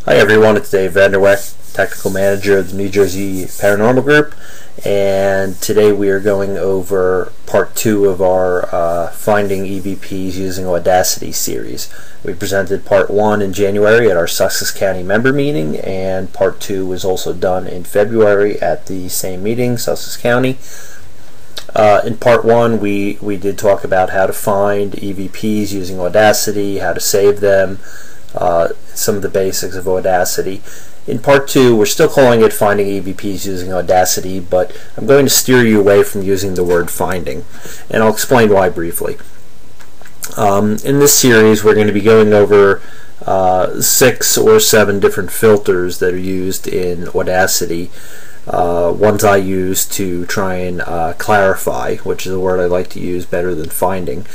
Hi everyone, it's Dave Vanderweck, Technical Manager of the New Jersey Paranormal Group, and today we are going over part 2 of our Finding EVPs using Audacity series. We presented part 1 in January at our Sussex County member meeting, and part 2 was also done in February at the same meeting, Sussex County. In part 1 we did talk about how to find EVPs using Audacity, how to save them, some of the basics of Audacity. In part 2 we're still calling it Finding EVPs using Audacity, but I'm going to steer you away from using the word finding, and I'll explain why briefly. In this series we're going to be going over 6 or 7 different filters that are used in Audacity. Ones I use to try and clarify, which is a word I like to use better than finding,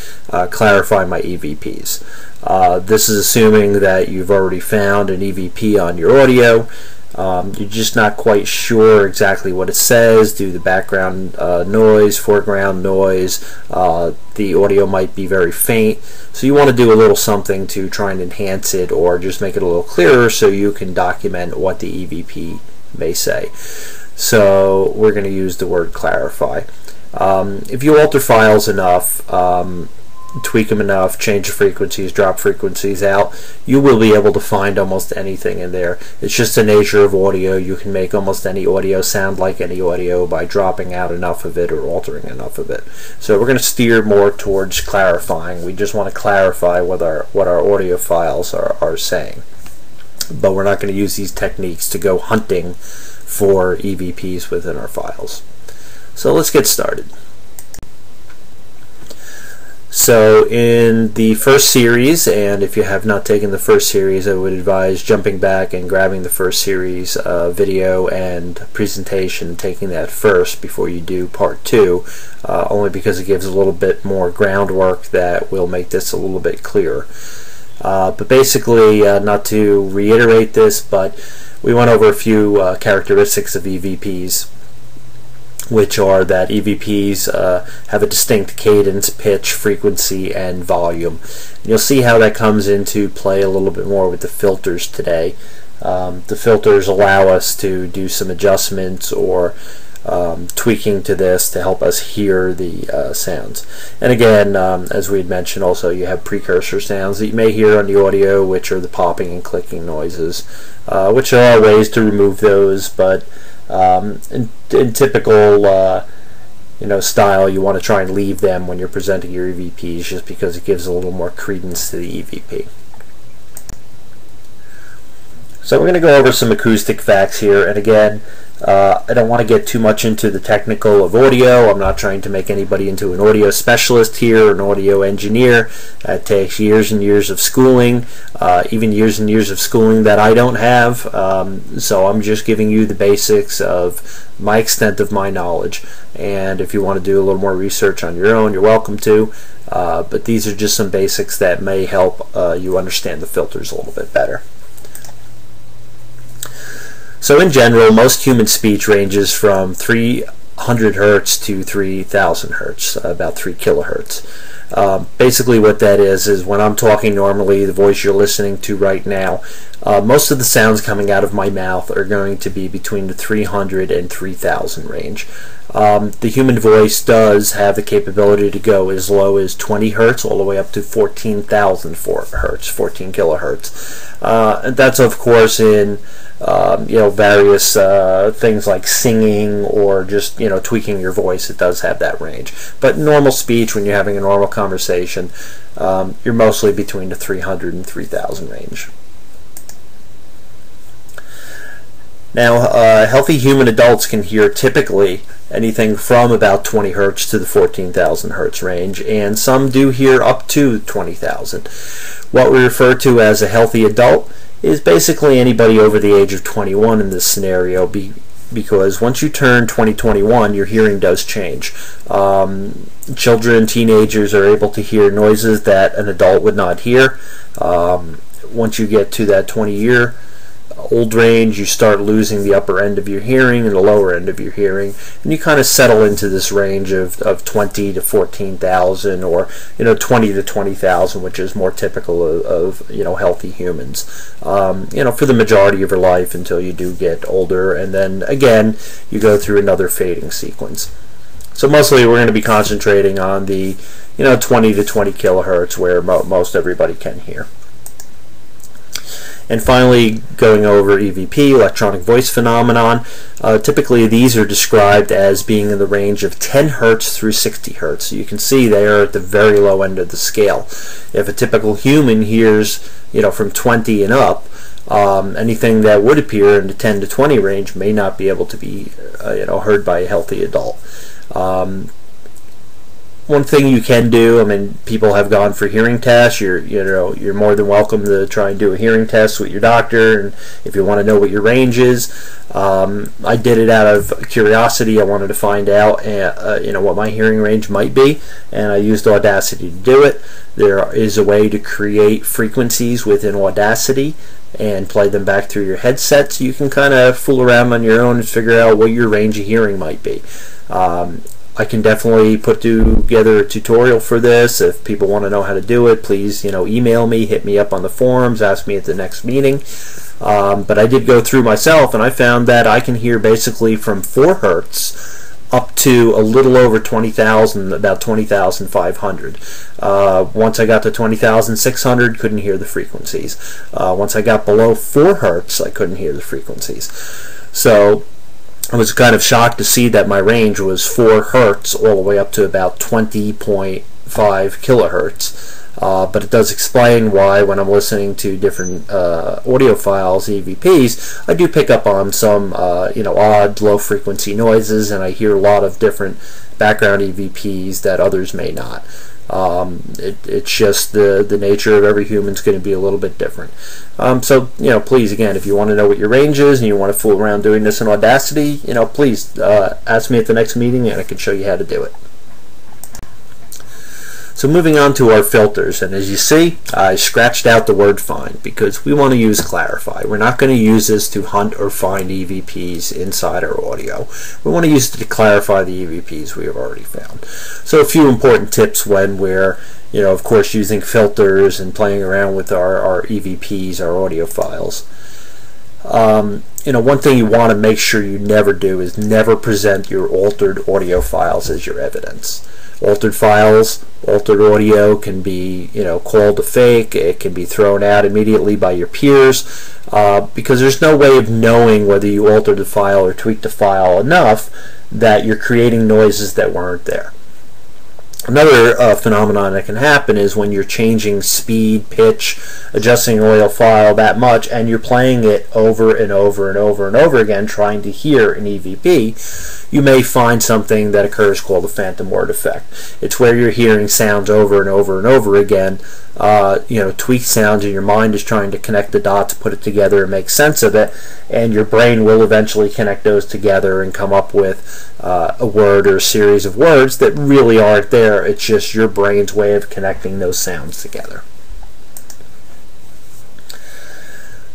clarify my EVPs. This is assuming that you've already found an EVP on your audio. You're just not quite sure exactly what it says due to the background noise, foreground noise. The audio might be very faint, so you want to do a little something to try and enhance it or just make it a little clearer so you can document what the EVP may say. So we're going to use the word clarify. If you alter files enough, tweak them enough, change the frequencies, drop frequencies out, you will be able to find almost anything in there. It's just the nature of audio. You can make almost any audio sound like any audio by dropping out enough of it or altering enough of it. So we're going to steer more towards clarifying. We just want to clarify what our audio files are saying. But we're not going to use these techniques to go hunting for EVPs within our files. So let's get started. So in the first series, and if you have not taken the first series, I would advise jumping back and grabbing the first series video and presentation and taking that first before you do part 2, only because it gives a little bit more groundwork that will make this a little bit clearer. But basically, not to reiterate this, but we went over a few characteristics of EVPs, which are that EVPs have a distinct cadence, pitch, frequency, and volume. And you'll see how that comes into play a little bit more with the filters today. The filters allow us to do some adjustments or tweaking to this to help us hear the sounds. And again, as we had mentioned, also you have precursor sounds that you may hear on the audio, which are the popping and clicking noises, which there are ways to remove those, but in typical style, you want to try and leave them when you're presenting your EVPs, just because it gives a little more credence to the EVP. So we're going to go over some acoustic facts here, and again, I don't want to get too much into the technical of audio. I'm not trying to make anybody into an audio specialist here, an audio engineer. That takes years and years of schooling, even years and years of schooling that I don't have. So I'm just giving you the basics of my extent of my knowledge. And if you want to do a little more research on your own, you're welcome to. But these are just some basics that may help you understand the filters a little bit better. So in general, most human speech ranges from 300 hertz to 3,000 hertz, about 3 kilohertz. Basically what that is when I'm talking normally, the voice you're listening to right now, most of the sounds coming out of my mouth are going to be between the 300 and 3,000 range. The human voice does have the capability to go as low as 20 hertz all the way up to 14,000 hertz, 14 kilohertz. And that's of course in various things like singing or just tweaking your voice. It does have that range. But normal speech, when you're having a normal conversation, you're mostly between the 300 and 3,000 range. Now, healthy human adults can hear typically anything from about 20 hertz to the 14,000 hertz range, and some do hear up to 20,000. What we refer to as a healthy adult is basically anybody over the age of 21 in this scenario, because once you turn 20-21, your hearing does change. Children, teenagers are able to hear noises that an adult would not hear. Once you get to that 20-year old range, you start losing the upper end of your hearing and the lower end of your hearing, and you kind of settle into this range of 20 to 14,000, or 20 to 20,000, which is more typical of healthy humans. For the majority of your life until you do get older, and then again you go through another fading sequence. So mostly we're going to be concentrating on the 20 to 20 kilohertz, where most everybody can hear. And finally, going over EVP, electronic voice phenomenon. Typically these are described as being in the range of 10 hertz through 60 hertz. So you can see they are at the very low end of the scale. If a typical human hears from 20 and up, anything that would appear in the 10 to 20 range may not be able to be heard by a healthy adult. One thing you can do, people have gone for hearing tests. You're more than welcome to try and do a hearing test with your doctor, and if you want to know what your range is. I did it out of curiosity. I wanted to find out what my hearing range might be, and I used Audacity to do it. There is a way to create frequencies within Audacity and play them back through your headset, so you can kind of fool around on your own and figure out what your range of hearing might be. I can definitely put together a tutorial for this. If people want to know how to do it, please email me, hit me up on the forums, ask me at the next meeting. But I did go through myself, and I found that I can hear basically from 4 hertz up to a little over 20,000, about 20,500. Once I got to 20,600, couldn't hear the frequencies. Once I got below 4 hertz, I couldn't hear the frequencies. So I was kind of shocked to see that my range was 4 hertz all the way up to about 20.5 kilohertz. But it does explain why, when I'm listening to different audio files, EVPs, I do pick up on some odd low frequency noises, and I hear a lot of different background EVPs that others may not. It's just the nature of every human's going to be a little bit different. So please, again, if you want to know what your range is and you want to fool around doing this in Audacity, please ask me at the next meeting, and I can show you how to do it. So moving on to our filters, and as you see, I scratched out the word find because we want to use clarify. We're not going to use this to hunt or find EVPs inside our audio. We want to use it to clarify the EVPs we have already found. So a few important tips when we're of course using filters and playing around with our EVPs, our audio files. One thing you want to make sure you never do is never present your altered audio files as your evidence. Altered files, altered audio can be called a fake. It can be thrown out immediately by your peers because there's no way of knowing whether you altered the file or tweaked the file enough that you're creating noises that weren't there. Another phenomenon that can happen is when you're changing speed, pitch, adjusting an audio file that much, and you're playing it over and over and over and over again trying to hear an EVP, you may find something that occurs called a phantom word effect. It's where you're hearing sounds over and over and over again, tweaked sounds, and your mind is trying to connect the dots, put it together, and make sense of it, and your brain will eventually connect those together and come up with a word or a series of words that really aren't there. It's just your brain's way of connecting those sounds together.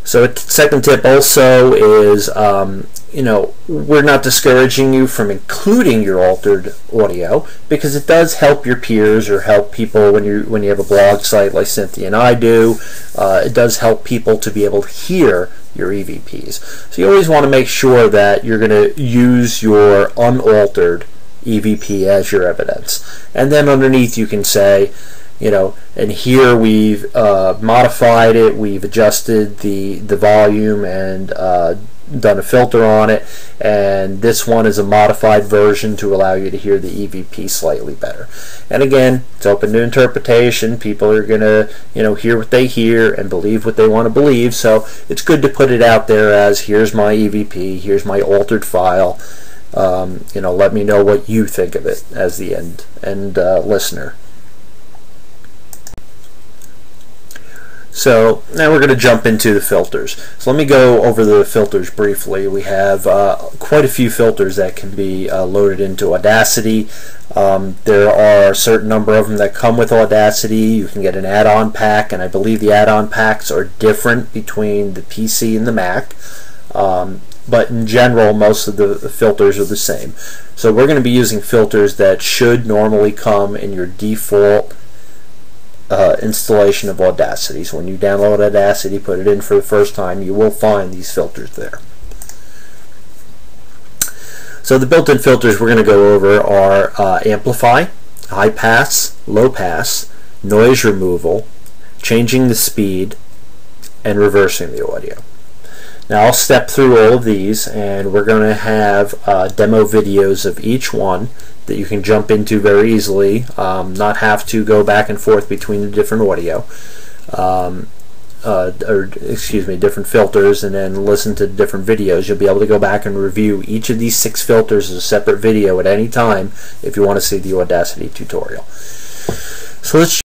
So a second tip also is, we're not discouraging you from including your altered audio because it does help your peers or help people when you have a blog site like Cynthia and I do. It does help people to be able to hear your EVPs. So you always want to make sure that you're going to use your unaltered EVP as your evidence. And then underneath you can say, and here we've modified it, we've adjusted the volume and done a filter on it, and this one is a modified version to allow you to hear the EVP slightly better. And again, it's open to interpretation. People are going to hear what they hear and believe what they want to believe, so it's good to put it out there as, here's my EVP, here's my altered file. Let me know what you think of it as the end listener. So now we're going to jump into the filters. So let me go over the filters briefly. We have quite a few filters that can be loaded into Audacity. There are a certain number of them that come with Audacity. You can get an add-on pack, and I believe the add-on packs are different between the PC and the Mac. But in general, most of the filters are the same. So we're going to be using filters that should normally come in your default installation of Audacity. So when you download Audacity, put it in for the first time, you will find these filters there. So the built-in filters we're going to go over are amplify, high pass, low pass, noise removal, changing the speed, and reversing the audio. Now I'll step through all of these, and we're going to have demo videos of each one that you can jump into very easily, not have to go back and forth between the different audio, different filters, and then listen to different videos. You'll be able to go back and review each of these 6 filters as a separate video at any time if you want to see the Audacity tutorial. So let's